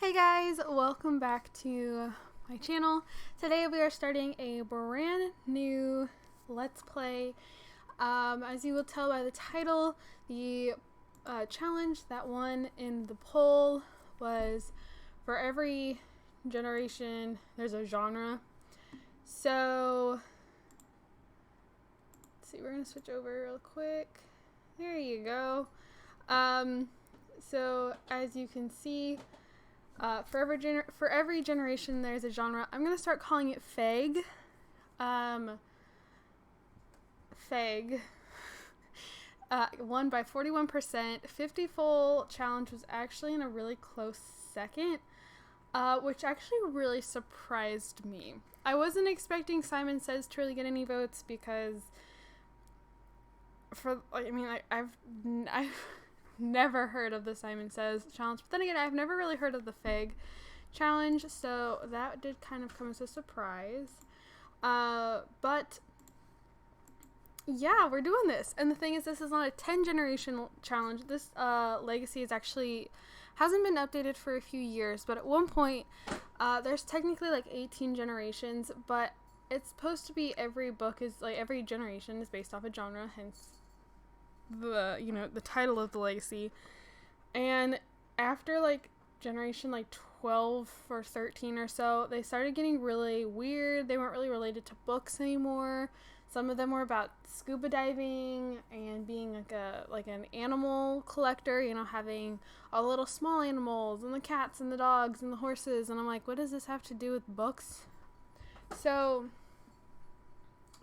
Hey guys, welcome back to my channel. Today we are starting a brand new Let's Play. As you will tell by the title, the challenge that won in the poll was for every generation there's a genre. So, let's see, we're going to switch over real quick. There you go. So as you can see, for every generation there's a genre. I'm gonna start calling it FEG. FEG won by 41%. 50 full challenge was actually in a really close second, which actually really surprised me. I wasn't expecting Simon Says to really get any votes because I've never heard of the Simon Says challenge, but then again, I've never really heard of the FEG challenge, so that did kind of come as a surprise. But yeah, we're doing this, and the thing is, this is not a 10 generation challenge. This legacy is actually hasn't been updated for a few years, but at one point there's technically like 18 generations, but it's supposed to be every book is like every generation is based off a genre, hence the title of the legacy. And after like generation like 12 or 13 or so, they started getting really weird. They weren't really related to books anymore. Some of them were about scuba diving and being like an animal collector, having all the little small animals and the cats and the dogs and the horses, and I'm like, what does this have to do with books? So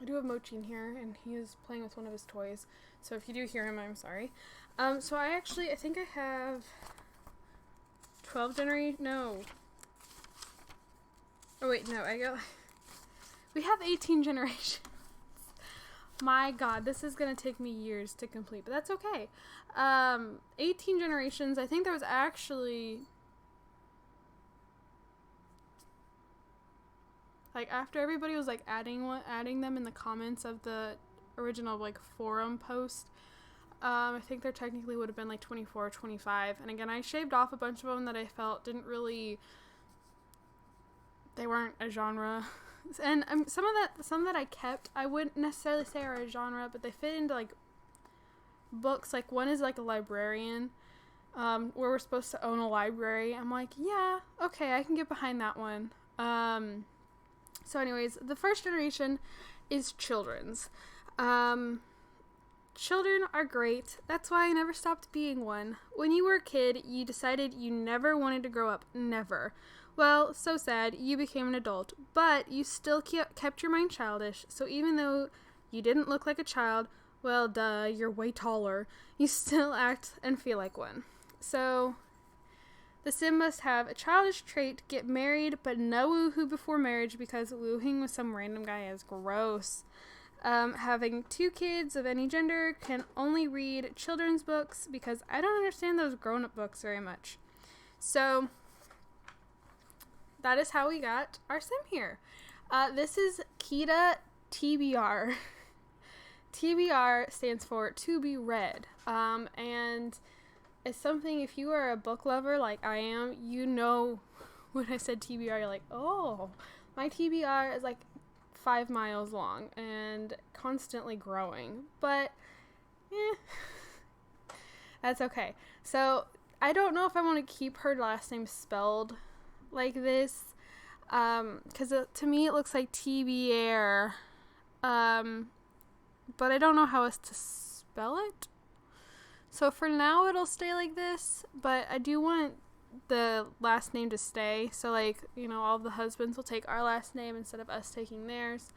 I do have Mochi in here, and he is playing with one of his toys. So if you do hear him, I'm sorry. So I think I have 12 generation. No. Oh wait, no. We have 18 generations. My God, this is gonna take me years to complete, but that's okay. 18 generations. I think there was actually, like, after everybody was like adding them in the comments of the original like forum post, I think there technically would have been like 24 or 25. And again, I shaved off a bunch of them that I felt they weren't a genre. And some that I kept, I wouldn't necessarily say are a genre, but they fit into like books. Like one is like a librarian, where we're supposed to own a library. I'm like, yeah, okay, I can get behind that one. So anyways, the first generation is children's. Children are great. That's why I never stopped being one. When you were a kid, you decided you never wanted to grow up. Never. Well, so sad, you became an adult, but you still kept your mind childish, so even though you didn't look like a child, well, duh, you're way taller, you still act and feel like one. So the sim must have a childish trait, get married, but no woohoo before marriage because woohing with some random guy is gross. Having 2 kids of any gender, can only read children's books because I don't understand those grown-up books very much. So that is how we got our sim here. This is Kita TBR. TBR stands for to be read. And it's something, if you are a book lover like I am, when I said TBR, you're like, oh, my TBR is like 5 miles long and constantly growing, but that's okay. So I don't know if I want to keep her last name spelled like this, because to me it looks like TBR, but I don't know how else to spell it. So for now it'll stay like this, but I do want the last name to stay, so like, all of the husbands will take our last name instead of us taking theirs.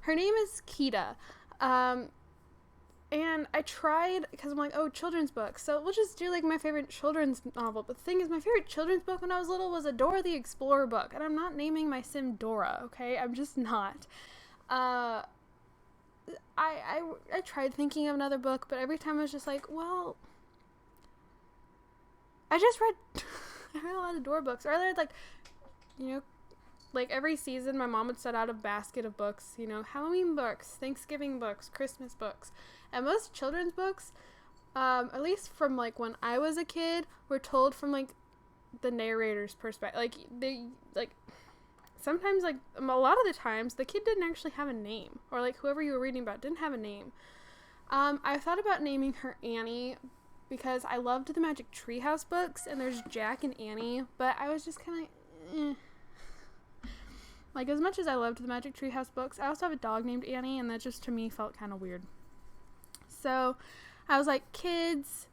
Her name is Kita, and I tried, because I'm like, oh, children's book, so we'll just do like my favorite children's novel. But the thing is, my favorite children's book when I was little was a Dora the Explorer book, and I'm not naming my sim Dora, okay? I'm just not. I tried thinking of another book, but every time I was just like, well, I read a lot of Dora books, or I read like every season my mom would set out a basket of books, Halloween books, Thanksgiving books, Christmas books, and most children's books, at least from like when I was a kid, were told from like the narrator's perspective. Like, they, like, sometimes, like, a lot of the times, the kid didn't actually have a name. Or, like, whoever you were reading about didn't have a name. I thought about naming her Annie because I loved the Magic Treehouse books, and there's Jack and Annie, but I was just kind of like, eh. Like, as much as I loved the Magic Treehouse books, I also have a dog named Annie, and that just, to me, felt kind of weird. So, I was like, kids,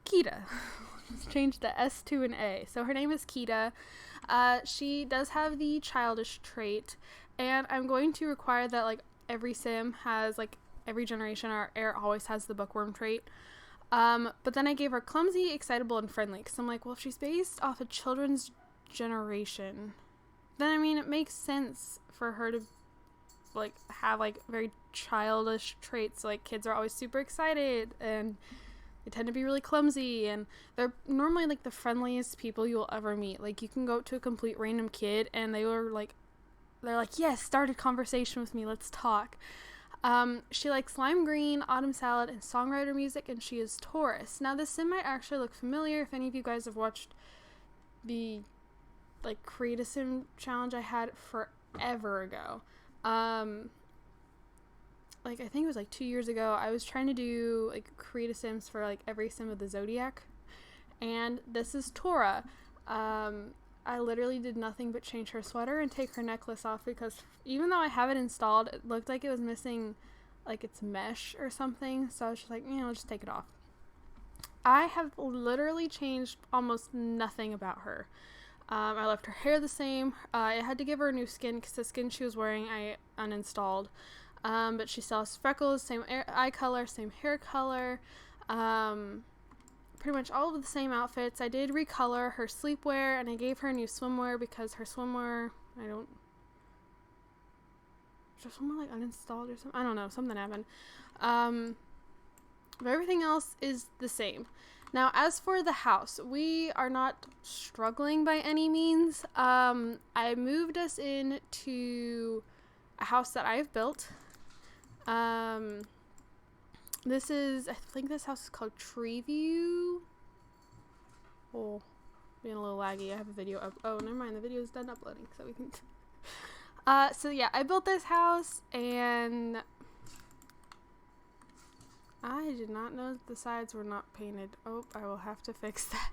Kita. Let's change the S to an A. So, her name is Kita. She does have the childish trait, and I'm going to require that, like, every sim has, like, every generation or heir always has the bookworm trait. But then I gave her clumsy, excitable, and friendly, because I'm like, well, if she's based off a children's generation, then, I mean, it makes sense for her to, like, have, like, very childish traits. Like, kids are always super excited, and they tend to be really clumsy, and they're normally, like, the friendliest people you'll ever meet. Like, you can go up to a complete random kid, and they're like, yes, start a conversation with me, let's talk. She likes lime green, autumn salad, and songwriter music, and she is Taurus. Now, this sim might actually look familiar if any of you guys have watched the, like, Create a Sim challenge I had forever ago. Like, I think it was, like, 2 years ago. I was trying to do, like, Create a Sims for, like, every sim of the Zodiac, and this is Tora. I literally did nothing but change her sweater and take her necklace off, because even though I have it installed, it looked like it was missing, like, its mesh or something. So I was just like, I'll just take it off. I have literally changed almost nothing about her. I left her hair the same. I had to give her a new skin because the skin she was wearing I uninstalled. But she still has freckles, same eye color, same hair color. Pretty much all of the same outfits. I did recolor her sleepwear, and I gave her a new swimwear because her swimwear, is her swimwear, like, uninstalled or something? I don't know, something happened. But everything else is the same. Now, as for the house, we are not struggling by any means. I moved us into a house that I've built. This is, I think this house is called Treeview. Oh, being a little laggy. I have a video up. Oh, never mind. The video is done uploading, so we can. So yeah, I built this house, and I did not know that the sides were not painted. Oh, I will have to fix that.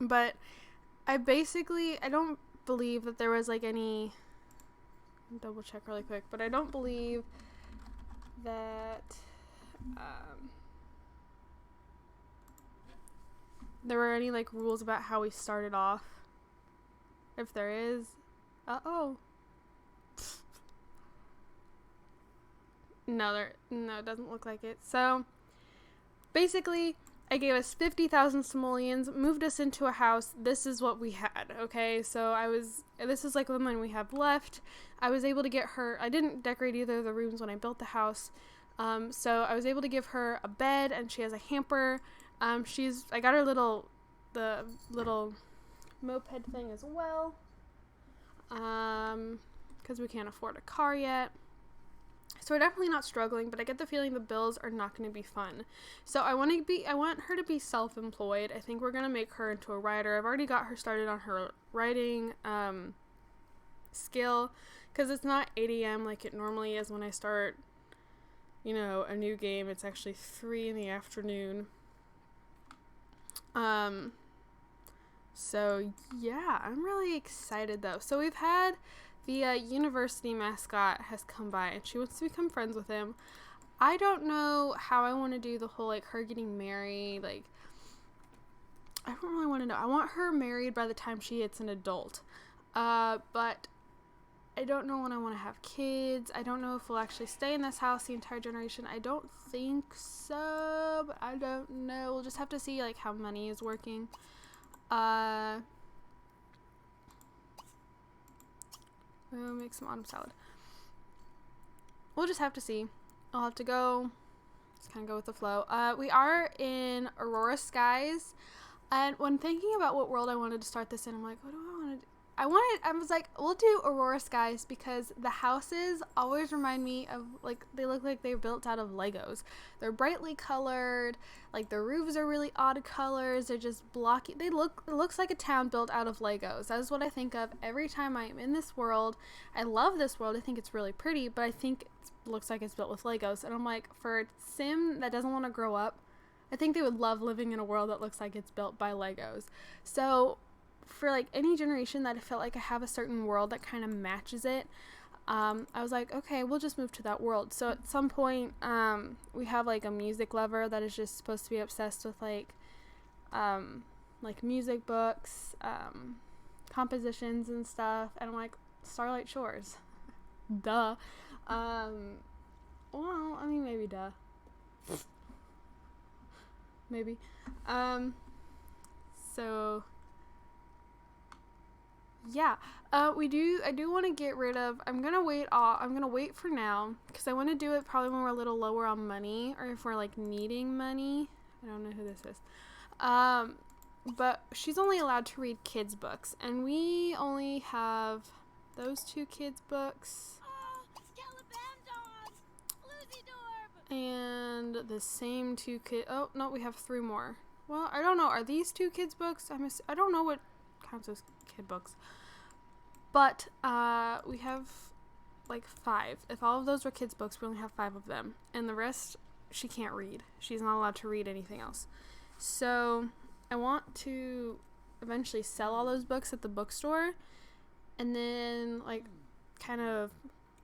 But I don't believe that there was, like, any. Double check really quick, but I don't believe that there were any, like, rules about how we started off. If there is, no, it doesn't look like it. So basically, I gave us 50,000 simoleons, moved us into a house. This is what we had, okay? So this is, like, the money we have left. I was able to get her, I didn't decorate either of the rooms when I built the house. So I was able to give her a bed, and she has a hamper. I got her the little moped thing as well. Because we can't afford a car yet. So we're definitely not struggling, but I get the feeling the bills are not going to be fun. So I want her to be self-employed. I think we're going to make her into a writer. I've already got her started on her writing skill, because it's not 8 a.m. like it normally is when I start, a new game. It's actually 3 in the afternoon. So yeah, I'm really excited though. So we've had the university mascot has come by, and she wants to become friends with him. I don't know how I want to do the whole, like, her getting married. Like, I don't really want to know. I want her married by the time she hits an adult. But I don't know when I want to have kids. I don't know if we'll actually stay in this house the entire generation. I don't think so, but I don't know. We'll just have to see, like, how money is working. We'll make some autumn salad. We'll just have to see. I'll have to go. Just kind of go with the flow. We are in Aurora Skies. And when thinking about what world I wanted to start this in, I'm like, what do I want to do? I was like, we'll do Aurora Skies because the houses always remind me of, like, they look like they're built out of Legos. They're brightly colored, like the roofs are really odd colors, they're just blocky. It looks like a town built out of Legos. That is what I think of every time I'm in this world. I love this world. I think it's really pretty, but I think it looks like it's built with Legos. And I'm like, for a sim that doesn't want to grow up, I think they would love living in a world that looks like it's built by Legos. So for like any generation that I felt like I have a certain world that kind of matches it, I was like, okay, we'll just move to that world. So at some point, we have like a music lover that is just supposed to be obsessed with like music books, compositions and stuff. And I'm like, Starlight Shores. Duh. Well, I mean, maybe duh. Maybe. So yeah, I do want to get rid of, I'm gonna wait for now, because I want to do it probably when we're a little lower on money, or if we're like needing money. I don't know who this is. But she's only allowed to read kids books, and we only have those 2 kids books. And the same 2 kids. Oh no, we have 3 more. Well, I don't know. Are these 2 kids books? I don't know what counts as kid books. But we have like 5. If all of those were kids books, we only have 5 of them, and the rest she can't read. She's not allowed to read anything else. So I want to eventually sell all those books at the bookstore, and then like kind of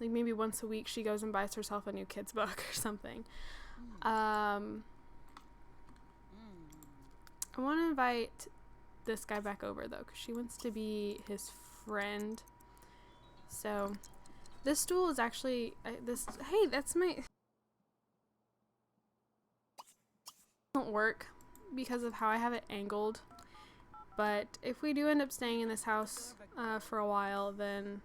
like maybe once a week she goes and buys herself a new kid's book or something. I want to invite this guy back over though, because she wants to be his friend. So this stool is actually hey, that's my won't work because of how I have it angled. But if we do end up staying in this house for a while, then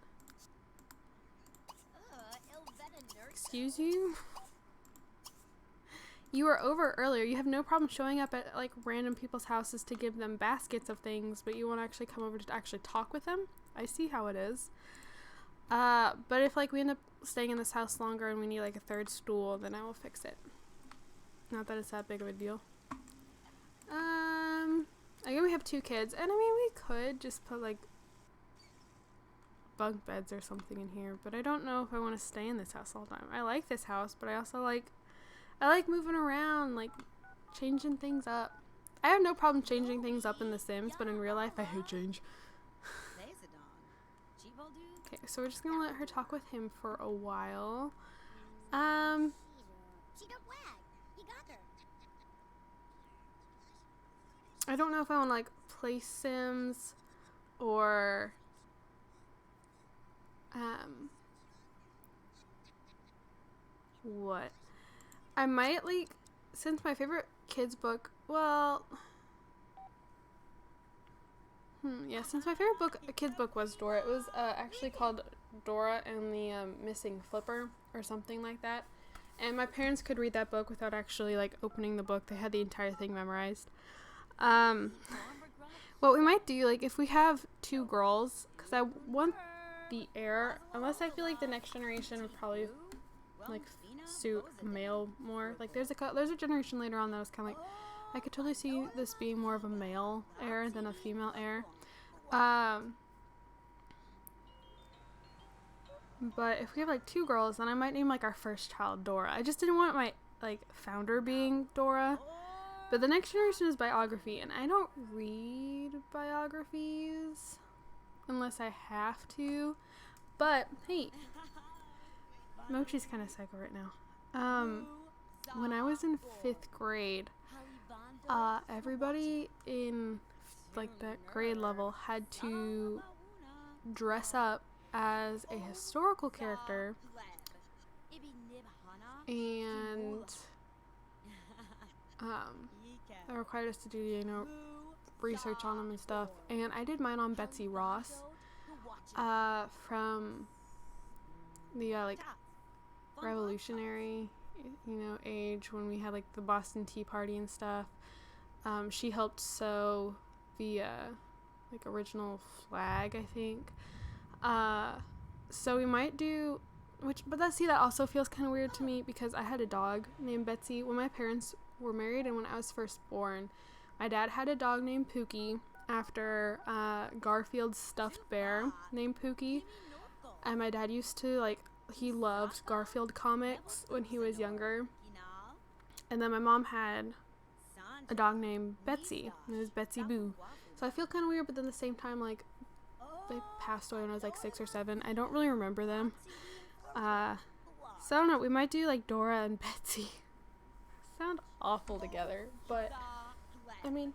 excuse you? You were over earlier. You have no problem showing up at like random people's houses to give them baskets of things, but you won't actually come over to actually talk with them? I see how it is. But if like we end up staying in this house longer and we need like a 3rd stool, then I will fix it. Not that it's that big of a deal. Again, we have 2 kids, and I mean, we could just put like bunk beds or something in here, but I don't know if I want to stay in this house all the time. I like this house, but I also like moving around, like changing things up. I have no problem changing things up in The Sims, but in real life I hate change. Okay, so we're just gonna let her talk with him for a while. I don't know if I want to like play Sims or what? I might like, since my favorite kids book, well, yeah, since my favorite kids book was Dora, it was actually called Dora and the Missing Flipper or something like that. And my parents could read that book without actually like opening the book. They had the entire thing memorized. What we might do, like if we have 2 girls, because I want the heir, unless I feel like the next generation would probably like suit male more. Like there's a generation later on that was kind of like, I could totally see this being more of a male heir than a female heir. But if we have like 2 girls, then I might name like our first child Dora. I just didn't want my like founder being Dora. But the next generation is biography, and I don't read biographies unless I have to. But hey, Mochi's kind of psycho right now. When I was in 5th grade, everybody in like that grade level had to dress up as a historical character, and that required us to do, research on them and stuff. And I did mine on Betsy Ross, from the like revolutionary, age, when we had like the Boston Tea Party and stuff. She helped sew the like original flag, I think. So we might do, but that also feels kind of weird to me because I had a dog named Betsy when my parents were married and when I was first born. My dad had a dog named Pookie after Garfield's stuffed bear named Pookie. And my dad used to, like, he loved Garfield comics when he was younger. And then my mom had a dog named Betsy. And it was Betsy Boo. So I feel kind of weird, but then at the same time, like, they passed away when I was like 6 or 7. I don't really remember them. So I don't know. We might do like Dora and Betsy. Sound awful together, but I mean,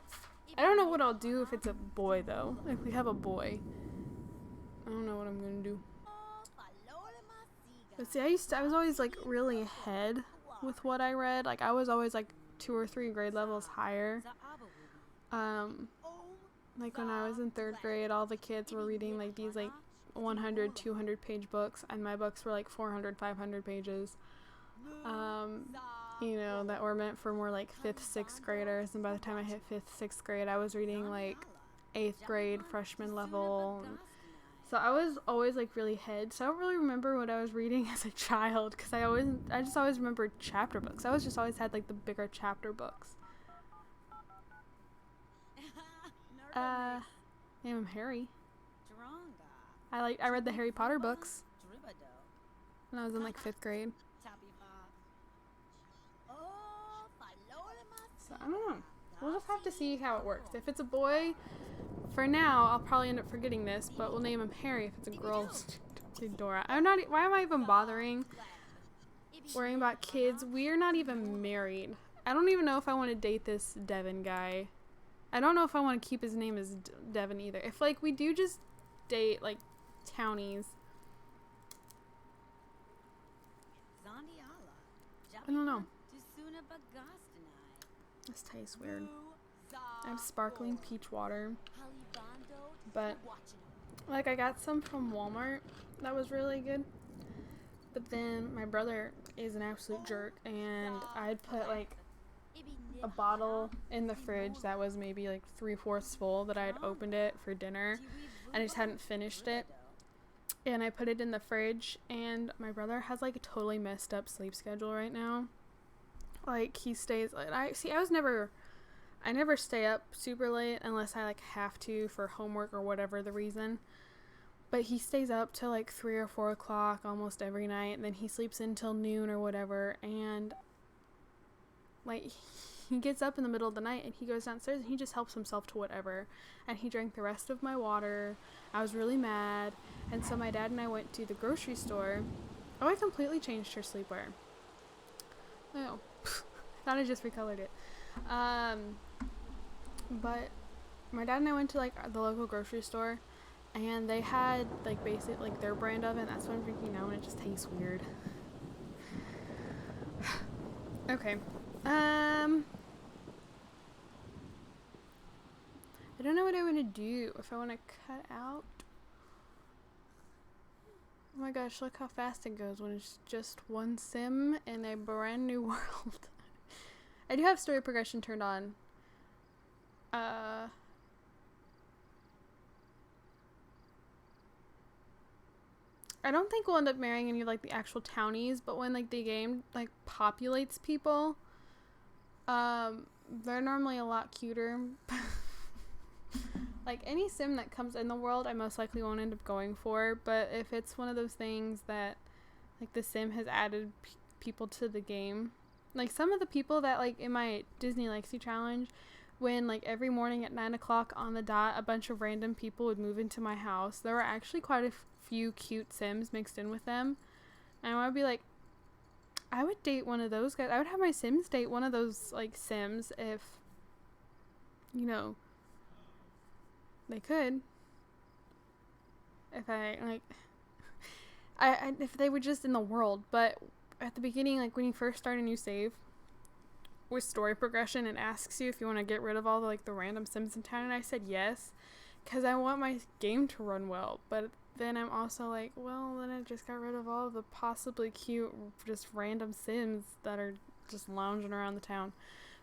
I don't know what I'll do if it's a boy though. If we have a boy, I don't know what I'm gonna do. But see, I was always like really ahead with what I read. Like I was always like 2 or 3 grade levels higher. Like when I was in 3rd grade, all the kids were reading like these like 100, 200 page books, and my books were like 400, 500 pages. You know, that were meant for more like 5th, 6th graders, and by the time I hit 5th, 6th grade, I was reading like 8th grade, freshman level. So I was always like really ahead. So I don't really remember what I was reading as a child, because I just always remembered chapter books. I just always had like the bigger chapter books. Name him Harry. I read the Harry Potter books when I was in like 5th grade. So I don't know. We'll just have to see how it works. If it's a boy, for now, I'll probably end up forgetting this, but we'll name him Harry. If it's a girl, say Dora. Why am I even bothering worrying about kids? We're not even married. I don't even know if I want to date this Devin guy. I don't know if I want to keep his name as Devin either. If like we do just date like townies, I don't know. This tastes weird. I have sparkling peach water, but like I got some from Walmart that was really good, but then my brother is an absolute jerk, and I'd put like a bottle in the fridge that was maybe like 3/4 full, that I had opened it for dinner and I just hadn't finished it, and I put it in the fridge, and my brother has like a totally messed up sleep schedule right now. Like he stays, I never stay up super late unless I like have to for homework or whatever the reason, but he stays up till like 3 or 4 o'clock almost every night, and then he sleeps until noon or whatever, and like he gets up in the middle of the night and he goes downstairs and he just helps himself to whatever, and he drank the rest of my water. I was really mad, and so my dad and I went to the grocery store. Oh, I completely changed her sleepwear. Oh, thought I just recolored it. But my dad and I went to like the local grocery store, and they had like basic like their brand of it, and that's what I'm drinking now, and it just tastes weird. Okay. I don't know what I want to do. If I want to cut out. Oh my gosh, look how fast it goes when it's just one sim in a brand new world. I do have story progression turned on. I don't think we'll end up marrying any of like the actual townies, but when like the game like populates people, they're normally a lot cuter. Like any sim that comes in the world, I most likely won't end up going for, but if it's one of those things that like the sim has added people to the game, like some of the people that like in my Disney Legacy challenge, when like every morning at 9 o'clock on the dot, a bunch of random people would move into my house, there were actually quite a few cute sims mixed in with them, and I would be like, I would date one of those guys. I would have my sims date one of those like sims if, you know, they could. If I like, if they were just in the world. But at the beginning, like when you first start a new save with story progression, it asks you if you want to get rid of all the like the random sims in town, and I said yes, because I want my game to run well. But then I'm also like, well, then I just got rid of all the possibly cute, just random sims that are just lounging around the town.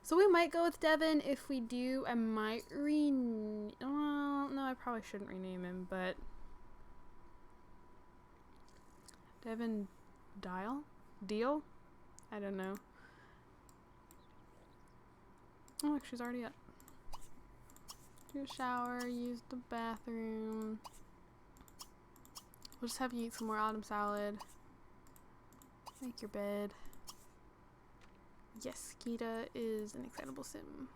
So we might go with Devin. If we do, I might no, I probably shouldn't rename him, but Devin Deal? I don't know. Oh, look, she's already up. Do a shower, use the bathroom. We'll just have you eat some more autumn salad. Make your bed. Yes, Kita is an excitable sim.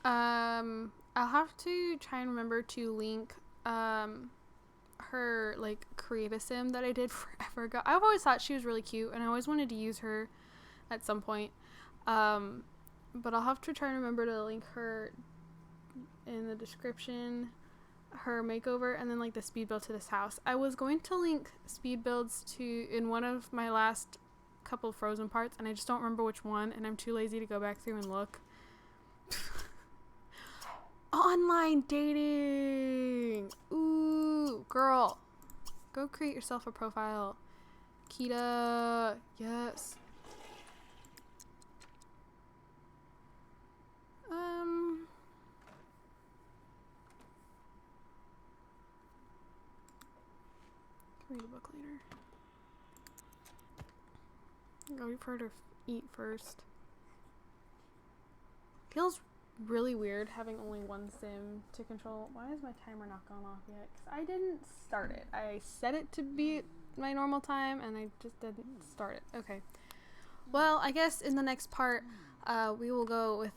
I'll have to try and remember to link her like create a sim that I did forever ago. I've always thought she was really cute and I always wanted to use her at some point. But I'll have to try and remember to link her in the description, her makeover, and then like the speed build to this house. I was going to link speed builds to in one of my last couple of Frozen parts, and I just don't remember which one, and I'm too lazy to go back through and look. Online dating! Ooh, girl. Go create yourself a profile. Kita, yes. Read a book later. Go wait for her to eat first. Feels really weird having only one sim to control. Why is my timer not gone off yet? Because I didn't start it. I set it to be my normal time and I just didn't start it. Okay. Well, I guess in the next part, we will go with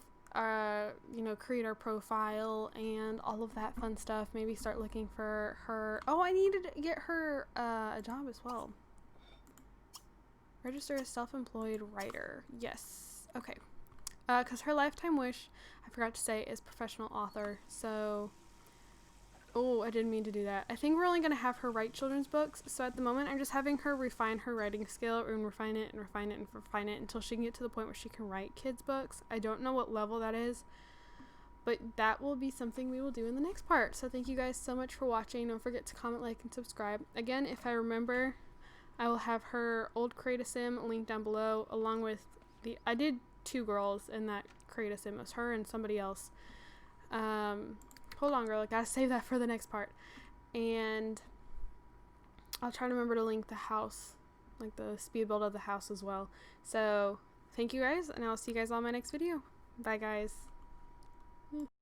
create our profile and all of that fun stuff. Maybe start looking for her. Oh, I needed to get her a job as well. Register as self-employed writer. Yes. Okay. Because her lifetime wish, I forgot to say, is professional author. So, oh, I didn't mean to do that. I think we're only going to have her write children's books. So at the moment, I'm just having her refine her writing skill and refine it and refine it and refine it until she can get to the point where she can write kids' books. I don't know what level that is, but that will be something we will do in the next part. So thank you guys so much for watching. Don't forget to comment, like, and subscribe. Again, if I remember, I will have her old Create a Sim linked down below, along with I did 2 girls in that Create a Sim. It was her and somebody else. Hold on, girl. I gotta save that for the next part. And I'll try to remember to link the house, like the speed build of the house as well. So thank you guys, and I'll see you guys on my next video. Bye, guys.